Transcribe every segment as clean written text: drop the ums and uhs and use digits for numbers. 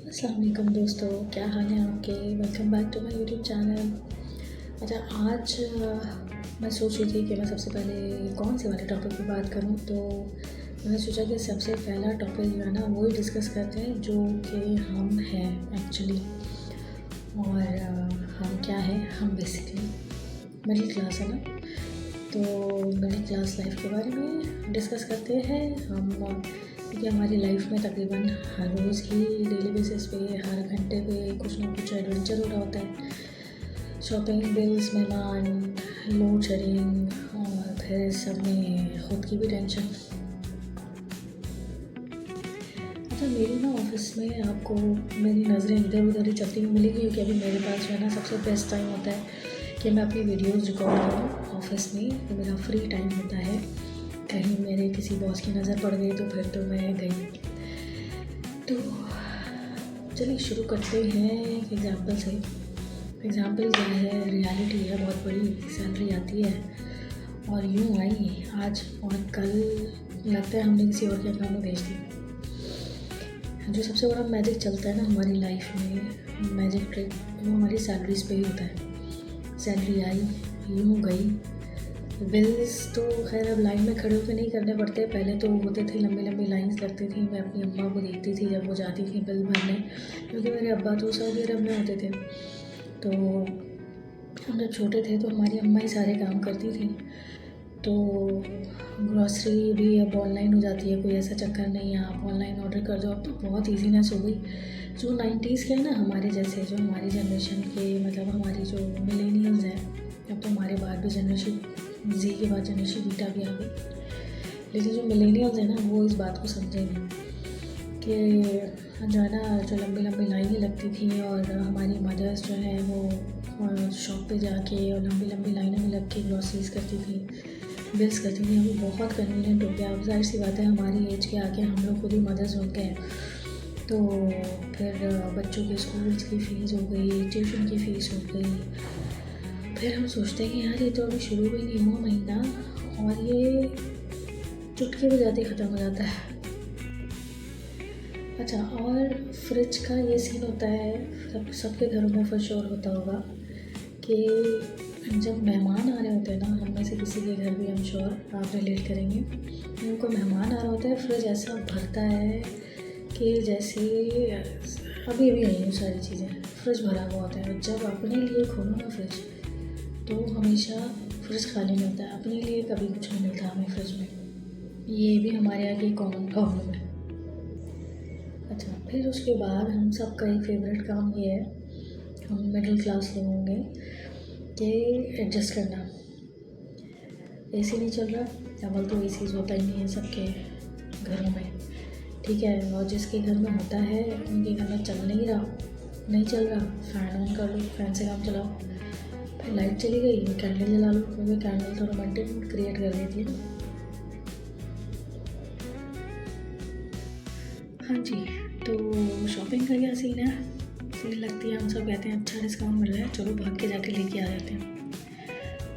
अस्सलाम वालेकुम दोस्तों, क्या हाल है आपके। Welcome back to my YouTube channel. अच्छा, आज मैं सोच रही थी कि मैं सबसे पहले कौन से वाले टॉपिक पे बात करूं, तो मैंने सोचा कि सबसे पहला टॉपिक जो है ना वो ही डिस्कस करते हैं, जो कि हम हैं एक्चुअली। और हम क्या है, हम बेसिकली मिडिल क्लास है ना, तो मिडिल क्लास लाइफ के बारे में डिस्कस करते हैं हम। क्योंकि हमारी लाइफ में तकरीबन हर रोज़ ही डेली बेसिस पे हर घंटे पे कुछ ना कुछ एडवेंचर हो रहा होता है। शॉपिंग, बिल्स, मेहमान, लोड शेडिंग और फिर सब में ख़ुद की भी टेंशन। अच्छा, मेरी ना ऑफिस में आपको मेरी नज़रें इधर उधर ही चलती हुई मिलेगी, क्योंकि अभी मेरे पास जो है ना सबसे बेस्ट टाइम होता है कि मैं अपनी वीडियोस रिकॉर्ड करूँ ऑफिस में। तो मेरा फ्री टाइम होता है। कहीं मेरे किसी बॉस की नज़र पड़ गई तो फिर तो मैं गई। तो चलिए शुरू करते हैं एक एग्ज़ाम्पल से। एग्ज़ाम्पल क्या है, रियलिटी है, बहुत बड़ी सैलरी आती है और यूँ आई आज और कल लगता है हमने किसी और के अकाउंट में भेज दी। जो सबसे बड़ा मैजिक चलता है ना हमारी लाइफ में, मैजिक ट्रिक, वो हमारी सैलरीज पे ही होता है। सैलरी आई, यूँ गई। बिल्स तो खैर अब लाइन में खड़े होकर नहीं करने पड़ते, पहले तो होते थे लंबी लंबी लाइंस लगती थी। मैं अपनी अम्मा को देखती थी जब वो जाती थी बिल भरने, क्योंकि मेरे अब्बा तो सऊदी अरब में होते थे। तो हम जब छोटे थे तो हमारी अम्मा ही सारे काम करती थी। तो ग्रॉसरी भी अब ऑनलाइन हो जाती है, कोई ऐसा चक्कर नहीं है, आप ऑनलाइन ऑर्डर कर दो। अब तो बहुत ईजीनेस हो गई। जो 90s के हैं ना, हमारे जैसे, जो हमारी जनरेशन के, मतलब हमारी जो मिलेनियल्स हैं, अब तो हमारे बाद भी जनरेशन जी के बाद जनरेशन बीटा भी आ गई। लेकिन जो मिलेनियल्स हैं ना, वो इस बात को समझेंगे कि जो है ना, जो लंबी लंबी लाइनें लगती थी और हमारी मदर्स जो है वो शॉप पे जाके और लंबी लंबी लाइनों में लग के ग्रॉसरीज करती थी, बिल्स करती थी। अभी बहुत कन्वीनियंट हो गया। अब जाहिर सी बात है, हमारी एज के आके हम लोग खुद ही मदर्स हो गए। तो फिर बच्चों के स्कूल्स की फ़ीस हो गई, ट्यूशन की फ़ीस हो गई। फिर हम सोचते हैं कि यार ये तो अभी शुरू भी नहीं हुआ महीना और ये चुटकी बजाते ख़त्म हो जाता है। अच्छा, और फ्रिज का ये सीन होता है, सबके घरों में फॉर श्योर होता होगा कि जब मेहमान आ रहे होते हैं ना, हम में से किसी के घर भी हम श्योर आप रिलेट करेंगे, उनको मेहमान आ रहा होता है, फ्रिज ऐसा भरता है कि जैसे अभी अभी आई हूँ सारी चीज़ें। फ्रिज भरा हुआ होता है। जब अपने लिए खोलो ना फ्रिज, तो हमेशा फ्रिज खाली नहीं होता है। अपने लिए कभी कुछ नहीं मिलता हमें फ्रिज में। ये भी हमारे यहाँ की कॉमन प्रॉब्लम है। अच्छा, फिर उसके बाद हम सब का एक फेवरेट काम ये है, हम मिडिल क्लास लोग होंगे, कि एडजस्ट करना। एसी नहीं चल रहा, डबल तो एसी होता ही नहीं है सबके घरों में, ठीक है। और जिसके घर में होता है उनके घर में चल नहीं रहा, नहीं चल रहा, फ़ैन ऑन कर लो, फ़ैन से काम चलाओ। फिर लाइट चली गई, कैंडल जला लो, क्योंकि कैंडल तो रोमांटिक मूड क्रिएट कर देती है ना। हाँ जी, तो शॉपिंग का क्या सीन है, सेल लगती है, हम सब कहते हैं अच्छा डिस्काउंट मिल रहा है, चलो भाग के जाके लेके आ जाते हैं।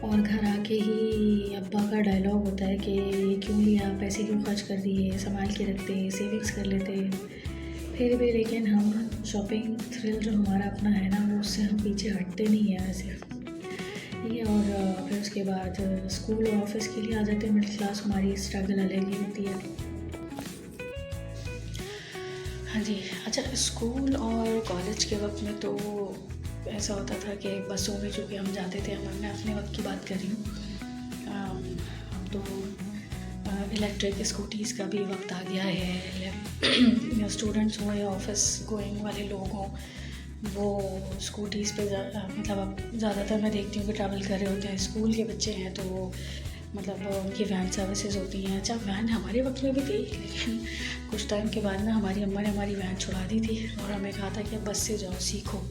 और घर आके ही अब्बा का डायलॉग होता है कि ये क्यों लिया, पैसे क्यों खर्च कर दिए, संभाल के रखते, सेविंग्स कर लेते। फिर भी लेकिन हम शॉपिंग थ्रिल जो हमारा अपना है ना, वो उससे हम पीछे हटते नहीं हैं वैसे, ठीक है। और फिर उसके बाद स्कूल और ऑफिस के लिए आ जाते हैं मिडिल क्लास, हमारी स्ट्रगल अलग ही होती है। हाँ जी। अच्छा, स्कूल और कॉलेज के वक्त में तो ऐसा होता था कि बसों में चूँकि हम जाते थे, मैं अपने वक्त की बात कर रही हूँ, हम तो इलेक्ट्रिक स्कूटीज़ का भी वक्त आ गया है। स्टूडेंट्स हों या ऑफिस गोइंग वाले लोग हों, वो स्कूटीज़ पे मतलब अब ज़्यादातर मैं देखती हूँ कि ट्रैवल कर रहे होते हैं। स्कूल के बच्चे हैं तो मतलब उनकी वैन सर्विसेज होती हैं। अच्छा, वैन हमारे वक्त में भी थी, लेकिन कुछ टाइम के बाद ना हमारी अम्मा ने हमारी वैन छुड़ा दी थी और हमें कहा था कि बस से जाओ, सीखो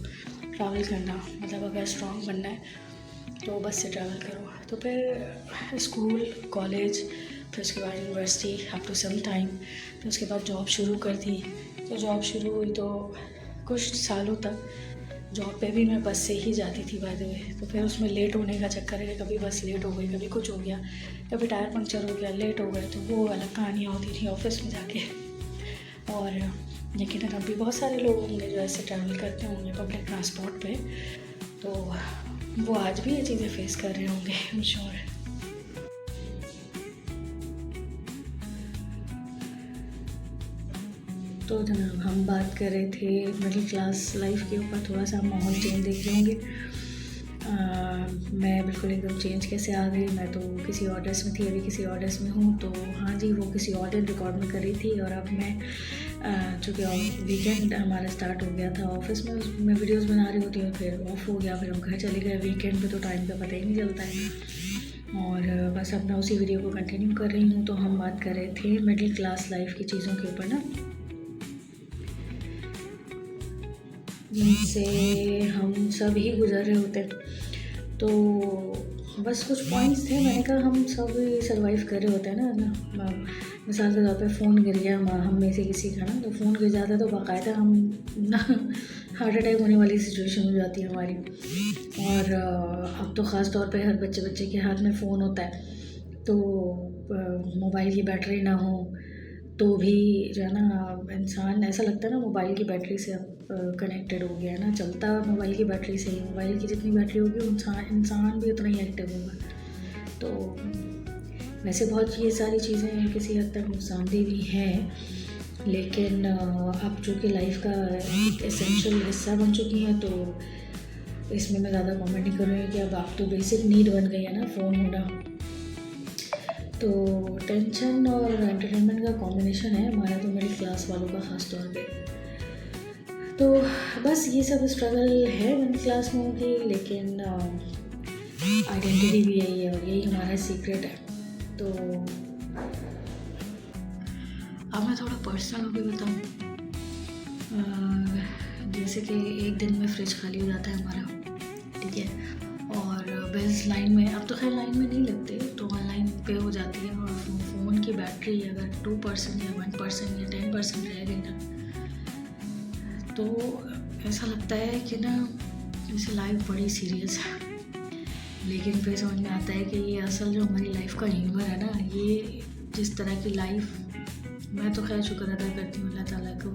ट्रैवल करना, मतलब अगर स्ट्रॉन्ग बनना है तो बस से ट्रैवल करो। तो फिर स्कूल, कॉलेज, फिर उसके बाद university up to some time, फिर उसके बाद जॉब शुरू कर दी। तो जॉब शुरू हुई तो कुछ सालों तक जॉब पे भी मैं बस से ही जाती थी बाय द वे। तो फिर उसमें लेट होने का चक्कर है कि कभी बस लेट हो गई, कभी कुछ हो गया, कभी टायर पंक्चर हो गया, लेट हो गए, तो वो अलग कहानियाँ होती थी ऑफिस में जाके। और लेकिन अगर भी बहुत सारे लोग होंगे जो ऐसे ट्रैवल करते होंगे पब्लिक ट्रांसपोर्ट पे, तो वो आज भी ये चीज़ें फेस कर रहे होंगे, आई एम श्योर। तो जनाब हम बात कर रहे थे मिडिल क्लास लाइफ के ऊपर, थोड़ा सा माहौल चेंज देख रहे होंगे। मैं बिल्कुल एकदम चेंज कैसे आ गई, मैं तो किसी और ड्रेस में थी, अभी किसी और ड्रेस में हूँ। तो हाँ जी, वो किसी और दिन रिकॉर्ड में कर रही थी और अब मैं चूँकि वीकेंड हमारा स्टार्ट हो गया था, ऑफिस में मैं वीडियोस बना रही होती हूँ, फिर ऑफ हो गया, फिर हम घर चले गए। वीकेंड पे तो टाइम का पता ही नहीं चलता है। और बस अब मैं उसी वीडियो को कंटिन्यू कर रही हूँ। तो हम बात कर रहे थे मिडिल क्लास लाइफ की चीज़ों के ऊपर ना, जिनसे हम सब ही गुजर रहे होते हैं। तो बस कुछ पॉइंट्स थे, मैंने कहा हम सब सर्वाइव कर रहे होते हैं ना। मिसाल के तौर पे फ़ोन गिर गया हम में से किसी का ना, तो फ़ोन गिर जाता है तो बाकायदा हम ना हार्ट अटैक होने वाली सिचुएशन हो जाती है हमारी। और अब तो ख़ास तौर पे हर बच्चे के हाथ में फ़ोन होता है, तो मोबाइल की बैटरी ना हो तो भी जो है ना, इंसान ऐसा लगता है ना मोबाइल की बैटरी से अब कनेक्टेड हो गया है ना, चलता मोबाइल की बैटरी से ही। मोबाइल की जितनी बैटरी होगी इंसान भी उतना ही एक्टिव होगा। तो वैसे बहुत ये सारी चीज़ें किसी हद तक नुकसानदेह भी हैं, लेकिन अब जो कि लाइफ का एक एसेंशियल हिस्सा बन चुकी हैं, तो इसमें मैं ज़्यादा कमेंट नहीं कर रही हूँ कि अब आप तो बेसिक नीड बन गई है ना फ़ोन होना। तो टेंशन और एंटरटेनमेंट का कॉम्बिनेशन है हमारा, तो मिडिल क्लास वालों का ख़ास तौर पे। तो बस ये सब स्ट्रगल है मिडिल क्लास लोगों की, लेकिन आइडेंटिटी भी यही है और यही हमारा सीक्रेट है। तो अब मैं थोड़ा पर्सनल हो भी बताऊँ, जैसे कि एक दिन में फ्रिज खाली हो जाता है हमारा, ठीक है, और बिल्स लाइन में, अब तो खैर लाइन में नहीं लगते, तो ऑनलाइन पे हो जाती है। और फ़ोन की बैटरी अगर 2% या 1% या 10% रह गई ना, तो ऐसा लगता है कि ना जैसे लाइफ बड़ी सीरियस है। लेकिन फिर समझ में आता है कि ये असल जो हमारी लाइफ का ह्यूमर है ना, ये जिस तरह की लाइफ, मैं तो खैर शुक्र अदा करती हूँ अल्लाह ताला को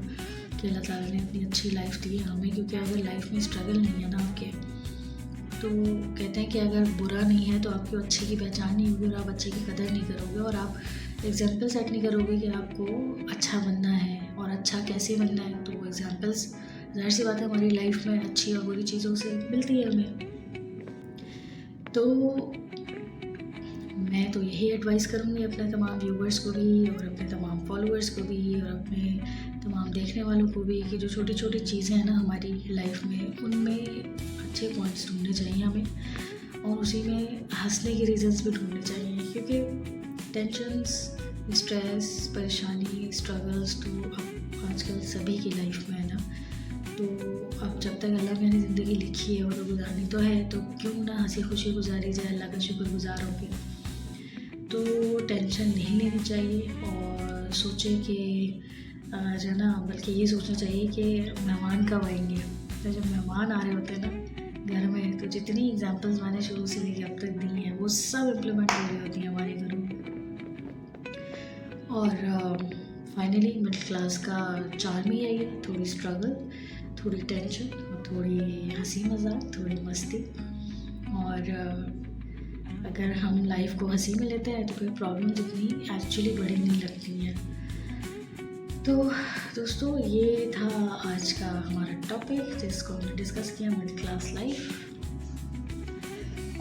कि अल्लाह ताला ने इतनी अच्छी लाइफ दी है हमें। क्योंकि अगर लाइफ में स्ट्रगल नहीं है ना आपके, तो कहते हैं कि अगर बुरा नहीं है तो आपको अच्छे की पहचान नहीं होगी और आप अच्छे की कदर नहीं करोगे और आप एग्जाम्पल सेट नहीं करोगे कि आपको अच्छा बनना है और अच्छा कैसे बनना है। तो एग्जाम्पल्स ज़ाहिर सी बात है हमारी लाइफ में अच्छी और बुरी चीज़ों से मिलती है हमें। तो मैं तो यही एडवाइस करूँगी अपने तमाम व्यूवर्स को भी और अपने तमाम फॉलोअर्स को भी और अपने तमाम देखने वालों को भी कि जो छोटी छोटी चीज़ें हैं ना हमारी लाइफ में, उनमें अच्छे पॉइंट्स ढूंढने चाहिए हमें और उसी में हंसने के रीज़न्स भी ढूंढने चाहिए। क्योंकि टेंशन्स, स्ट्रेस, परेशानी, स्ट्रगल्स तो अब आजकल सभी की लाइफ में है ना। तो अब जब तक अल्लाह मैंने ज़िंदगी लिखी है और गुजारनी तो है, तो क्यों ना हंसी खुशी गुजारी जाए, अल्लाह का शुक्रगुजार होकर। तो टेंशन नहीं लेनी चाहिए और सोचे कि जो है ना, बल्कि ये सोचना चाहिए कि मेहमान कब आएंगे। तो जब मेहमान आ रहे होते हैं ना घर में, तो जितनी एग्जांपल्स मैंने शुरू से लेकर अब तक दी हैं वो सब इम्प्लीमेंट हो रही होती हैं हमारे घरों में। और फाइनली मिडिल क्लास का चार्म ही है ये, थोड़ी स्ट्रगल, थोड़ी टेंशन और थोड़ी हंसी मजाक, थोड़ी मस्ती। और अगर हम लाइफ को हंसी में लेते हैं तो फिर प्रॉब्लम्स इतनी एक्चुअली बड़ी नहीं लगती हैं। तो दोस्तों ये था आज का हमारा टॉपिक जिसको हमने डिस्कस किया, मिडिल क्लास लाइफ।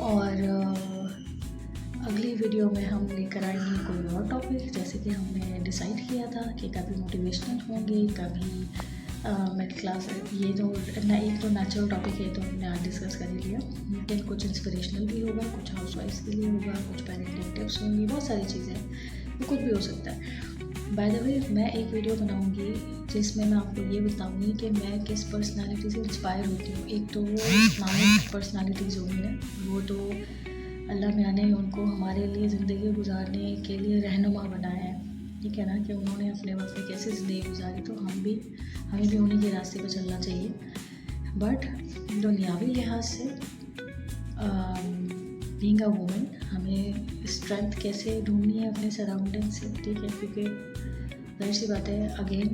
और अगली वीडियो में हम लेकर आएंगे कोई और टॉपिक, जैसे कि हमने डिसाइड किया था कि कभी मोटिवेशनल होंगे, कभी मिडिल क्लास। ये तो एक तो नेचुरल टॉपिक है तो हमने आज डिस्कस कर ही लिया, लेकिन कुछ इंस्पिरेशनल भी होगा, कुछ हाउसवाइफ्स के लिए होगा, कुछ पेरेंटिंग टिप्स होंगी, बहुत सारी चीज़ें, तो कुछ भी हो सकता है। बाय द वे मैं एक वीडियो बनाऊंगी जिसमें मैं आपको ये बताऊंगी कि मैं किस पर्सनालिटी से इंस्पायर होती हूँ। एक तो वो इस्लामिक पर्सनालिटीज़ होंगी ना, वो तो अल्लाह मियाँ ने उनको हमारे लिए ज़िंदगी गुजारने के लिए रहनुमा बनाया है, ठीक है ना, कि उन्होंने अपने वक्त में कैसे ज़िंदगी गुजारी, तो हमें भी उन्हीं के रास्ते पर चलना चाहिए। बट दुनियावी लिहाज से बीइंग अ वुमेन हमें स्ट्रेंथ कैसे ढूंढनी है अपने सराउंडिंग से, ठीक है, क्योंकि जाहिर सी बात है अगेन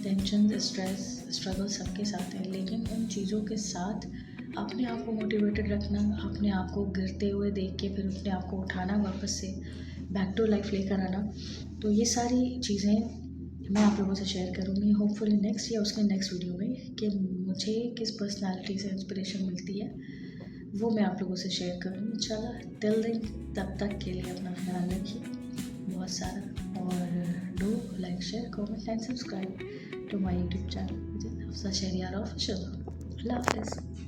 टेंशन, स्ट्रेस, स्ट्रगल सबके साथ है, लेकिन उन चीज़ों के साथ अपने आप को मोटिवेटेड रखना, अपने आप को गिरते हुए देख के फिर अपने आप को उठाना, वापस से बैक टू लाइफ लेकर आना, तो ये सारी चीज़ें मैं आप लोगों से शेयर करूँगी होपफुली नेक्स्ट या उसके नेक्स्ट वीडियो में, कि मुझे किस पर्सनालिटी से इंस्पिरेशन मिलती है वो मैं आप लोगों से शेयर करूँगी इंशाल्लाह। टिल देन, तब तक के लिए अपना ख्याल रखिए बहुत सारा, और do like, share, comment and subscribe to my YouTube channel Hafsa Shahriyar official. अल्लाह हाफ़िज़।